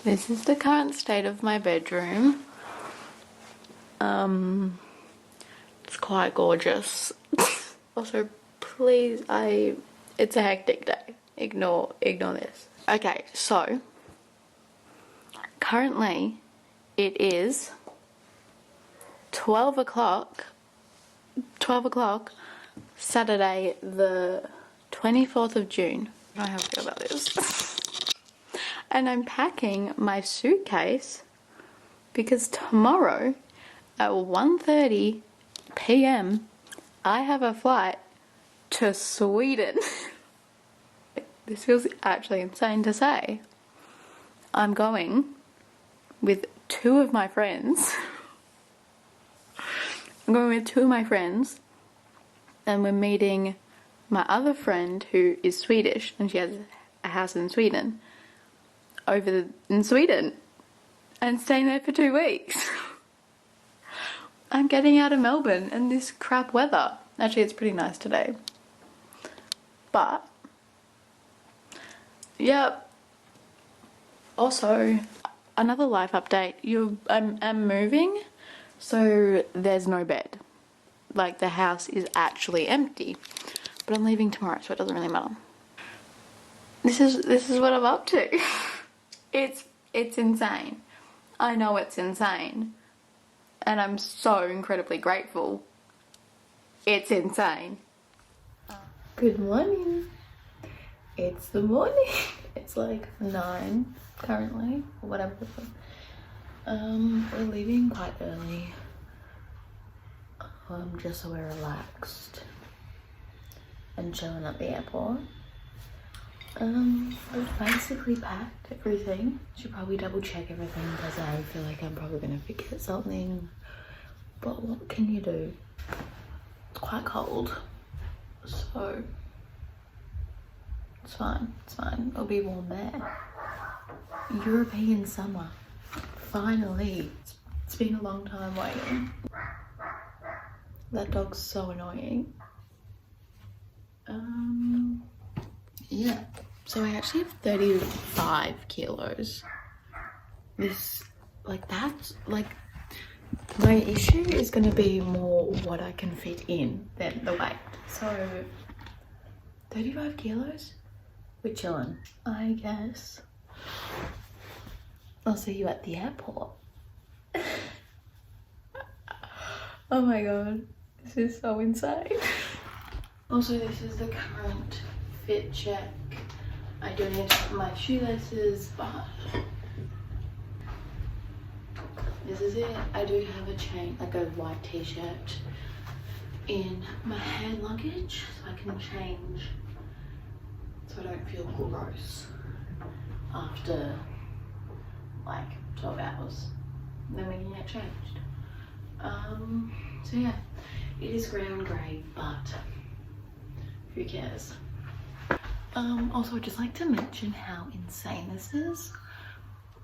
This is the current state of my bedroom. It's quite gorgeous. Also, please, it's a hectic day. Ignore this. Okay, so currently it is 12 o'clock, Saturday the 24th of June. I don't know how I feel about this. And I'm packing my suitcase because tomorrow at 1:30 p.m. I have a flight to Sweden. This feels actually insane to say. I'm going with two of my friends. And we're meeting my other friend who is Swedish and she has a house in Sweden. In Sweden and staying there for 2 weeks. I'm getting out of Melbourne in this crap weather. Actually, it's pretty nice today. But, yep. Also, another life update. I'm moving, so there's no bed. Like, the house is actually empty. But I'm leaving tomorrow, so it doesn't really matter. This is what I'm up to. It's insane. I know it's insane. And I'm so incredibly grateful. It's insane. Good morning. It's the morning. It's like 9 currently, or whatever. We're leaving quite early. Just so we're relaxed and chilling at the airport. I've basically packed everything. Should probably double check everything because I feel like I'm probably gonna forget something. But what can you do? It's quite cold, so it's fine. It'll be warm there. European summer, finally. It's been a long time waiting. That dog's so annoying. Yeah. So I actually have 35 kilos. My issue is going to be more what I can fit in than the weight. So 35 kilos? We're chilling. I guess I'll see you at the airport. Oh my god, this is so insane. Also, this is the current fit check. I do need to put my shoelaces, but this is it. I do have a chain, like a white t-shirt in my hand luggage, so I can change so I don't feel gross after like 12 hours. Then we can get changed. So yeah, it is ground grey, but who cares? Also, I'd just like to mention how insane this is.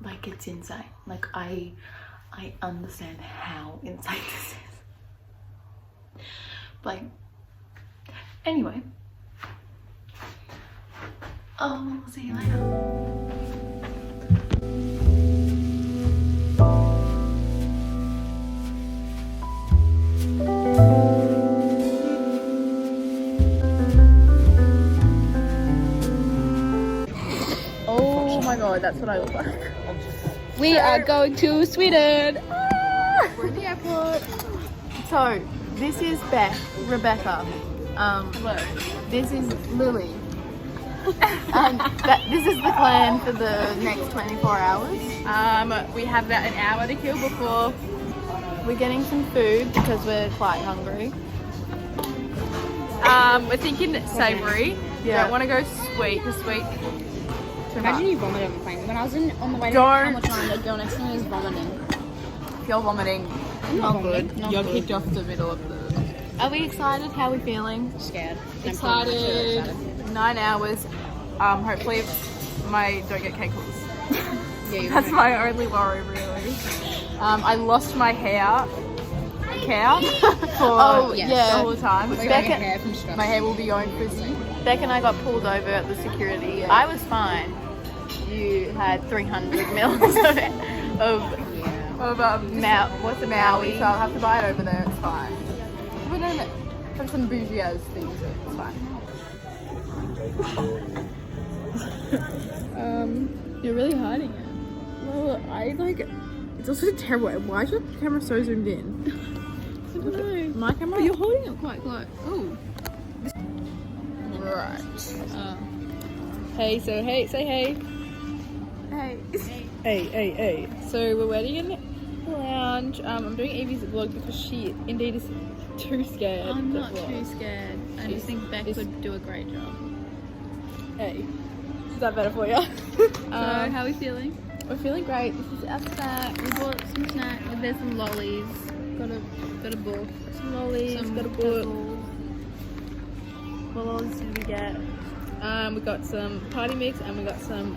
Like, it's insane. Like, I understand how insane this is. Like, anyway. I'll see you later. Oh my god, that's what I look like. We are going to Sweden! Ah! We're in the airport. So, this is Rebecca. Hello. This is Lily. And this is the plan for the next 24 hours. We have about an hour to kill before. We're getting some food because we're quite hungry. We're thinking savoury. Yeah. Don't want to go sweet. The sweet. Imagine you vomit on the plane. When I was on the way to Don't. the girl next to me was vomiting. If you're vomiting, Not good. you're kicked off the middle of the... Are we excited? How are we feeling? Scared. Excited. 9 hours. Hopefully I don't get cankles. Yeah, That's my only worry, really. I lost my hair. Cow for Oh, yes. the yeah. whole time. Like Becca- your hair from stress. My hair will be going frizzy. Beck and I got pulled over at the security. I was fine. You had 300 mils of what's a Maui, Maui? so I'll have to buy it over there. It's fine. We don't have some bougie ass things. So it's fine. You're really hiding it. Well, I like. It's also terrible. Why is your camera so zoomed in? I don't know. My camera. But you're holding it quite close. Oh. Right. Hey, so hey, say hey. Hey. Hey. So we're waiting in the lounge. I'm doing Evie's vlog because she indeed is too scared. I'm to not vlog. too scared. I just think Beck would do a great job. Hey. Is that better for you? So, how are we feeling? We're feeling great. This is our snack. We bought some snacks. There's some lollies. Got a book. Some lollies, Some got a book. pretzels. What lollies did we get? We got some party mix and we got some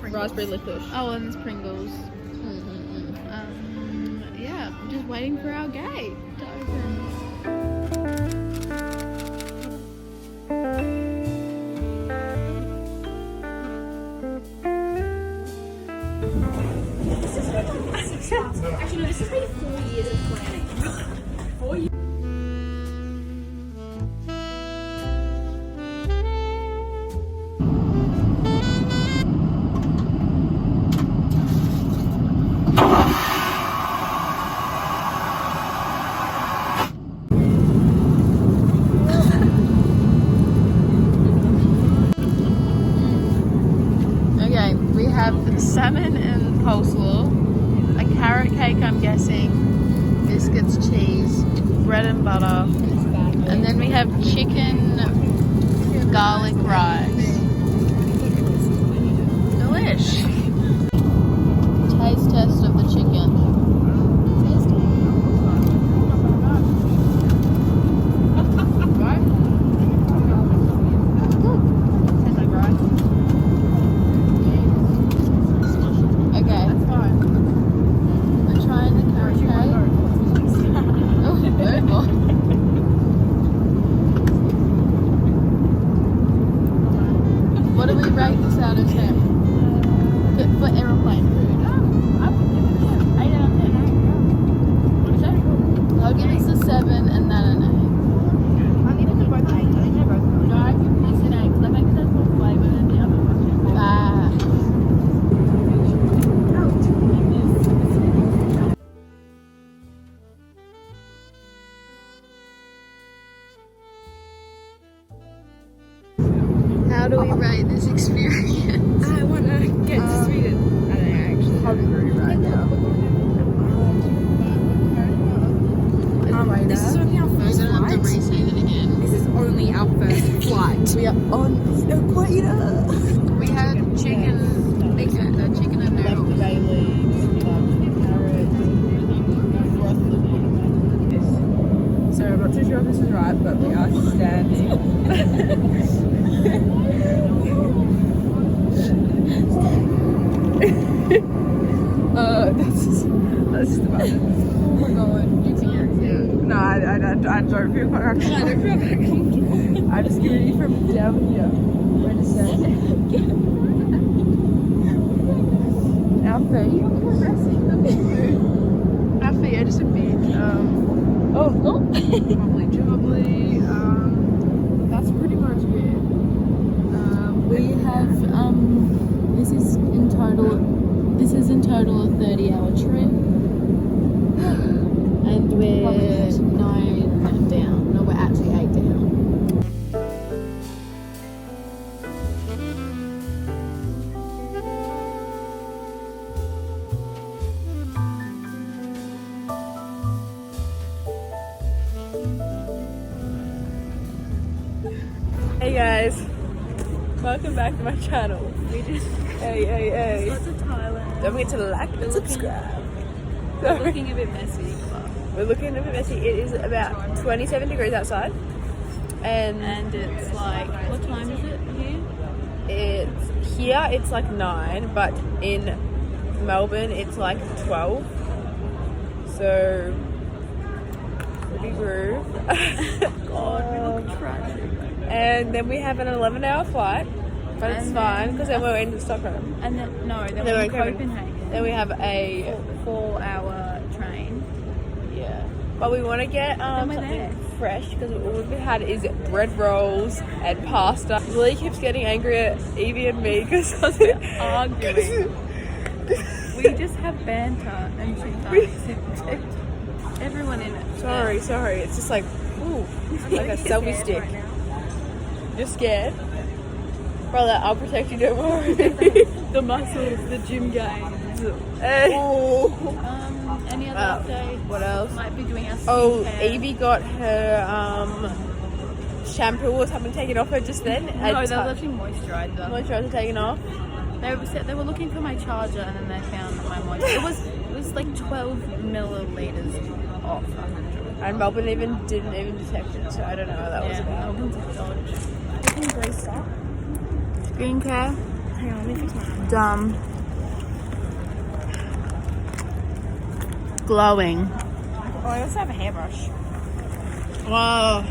raspberry licorice. Oh, and there's Pringles. Yeah, I'm just waiting for our gate to open. Actually, no, this has been 4 years of planning. 4 years. Okay, we have salmon and coleslaw, a carrot cake, I'm guessing, biscuits, cheese, bread and butter, and then we have chicken garlic rice. Delish. Taste test of the chicken. Okay. I'm trying the carrot cake. Oh, very good. What do we rate this out of 10? For aeroplane food. I would give it a 8 out of 10. What is that? I'll give this a 7 and that an 8. I'm giving them both 8. I think they're both good. No, I give this an 8 because I think there's more flavour than the other one. Ah. How do we rate this experience? I want to get to Sweden. I don't know, actually. Hungry right now. This is only our We're first gonna have to flight. re-say it again. This is only our first flight. We are on the equator. We had chicken, chicken and noodles. Bay leaves, carrots, so I'm not too sure if this is right, but we are standing. That's just about it. Oh my god, you can No, I don't feel quite comfortable. I don't feel quite comfortable. I'm just giving you from down here. We're just standing. Our feet. Our feet are just a bit, wobbly jobbly. That's pretty much it. We have this is in total a 30-hour trip, and we're 9 down. No, we're actually 8 down. Hey guys, welcome back to my channel. We just hey. Lots of Thailand. Don't forget to like and subscribe. We're looking a bit messy, but We're looking a bit messy. It is about 27 degrees outside, and it's like, what time is it here? it's like 9, but in Melbourne it's like 12. So, Ruby Groove. God, we look tragic. And then we have an 11-hour flight, but it's And fine then- because then we're into Stockholm. And then, no, then Then we're in we're in Copenhagen. Then we have a 4-hour train. yeah. But we want to get Then we're something there. fresh because all we've had is bread rolls and pasta. Lily keeps getting angry at Evie and me because Arguing. We just have banter and she can't. Everyone in it. Sorry. It's just like, ooh, like a selfie stick. You're scared? Brother, I'll protect you, don't worry. The muscles, the gym gains. Any other update? What else? Might be doing our Oh, skincare. Evie got her shampoo or something taken off her just then. No, they were lifting moisturizer. Moisturizer taken off. They were looking for my charger and then they found my moisturizer. It was like 12 milliliters off. And Melbourne didn't even detect it, so I don't know what that was about. Melbourne's a dodge. Skincare. Hang on, let me fix my Dumb. Glowing. Oh, I also have a hairbrush. Wow.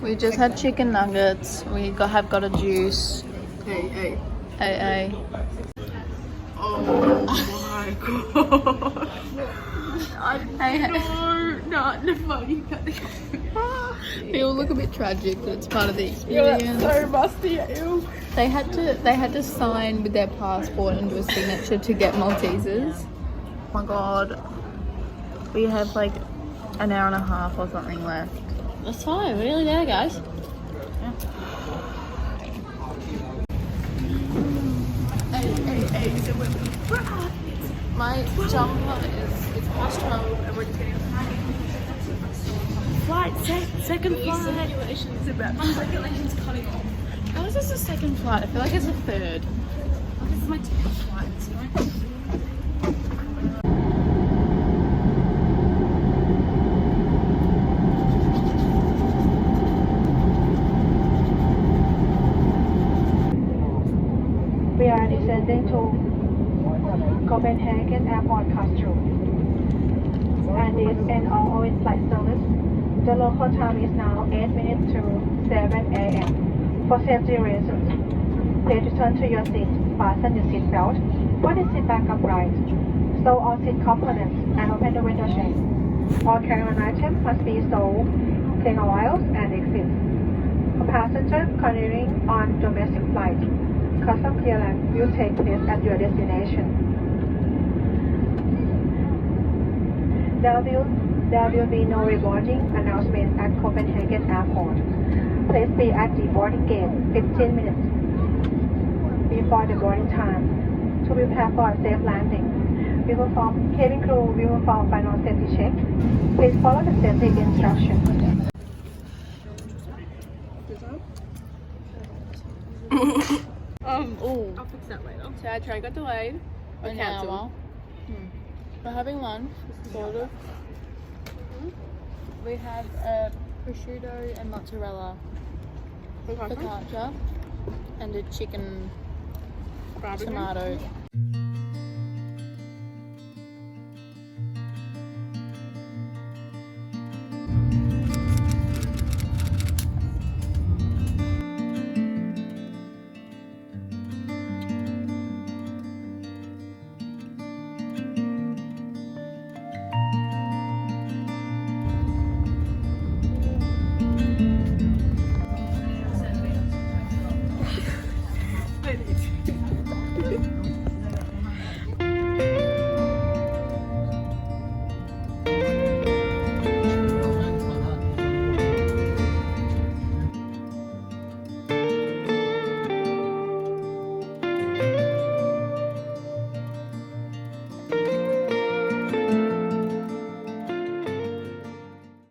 We just had chicken nuggets. We have got a juice. Hey. Hey. Oh my god. No, you can't. People look a bit tragic, but it's part of the You're experience. so musty. Ew. They had to sign with their passport and do a signature to get Maltesers. Oh my god. We have like an hour and a half or something left. That's fine. We're nearly there, guys. My jumper is past 12 and we're just getting second flight. Circulation's about circulation's cutting off. How is this a second flight? I feel like it's a third. This is my 10th flight, right? We are descending to Copenhagen Airport Castro. And this ends all its flight service. The local time is now 8 minutes to 7 a.m. For safety reasons, please return to your seat, fasten your seat belt, put the seat back upright, stow all seat components, and open the window shade. All carry-on items must be stowed, clean oils, and exit. For passengers continuing on domestic flight, custom clearance will take place at your destination. There will be no reboarding announcement at Copenhagen Airport. Please be at the boarding gate 15 minutes before the boarding time to prepare for a safe landing. Cabin crew will perform final safety check. Please follow the safety instructions. I'll fix that later. So our train got delayed. Or An cancelled. hour. We're having lunch, sort of. We have a prosciutto and mozzarella focaccia and a chicken tomato.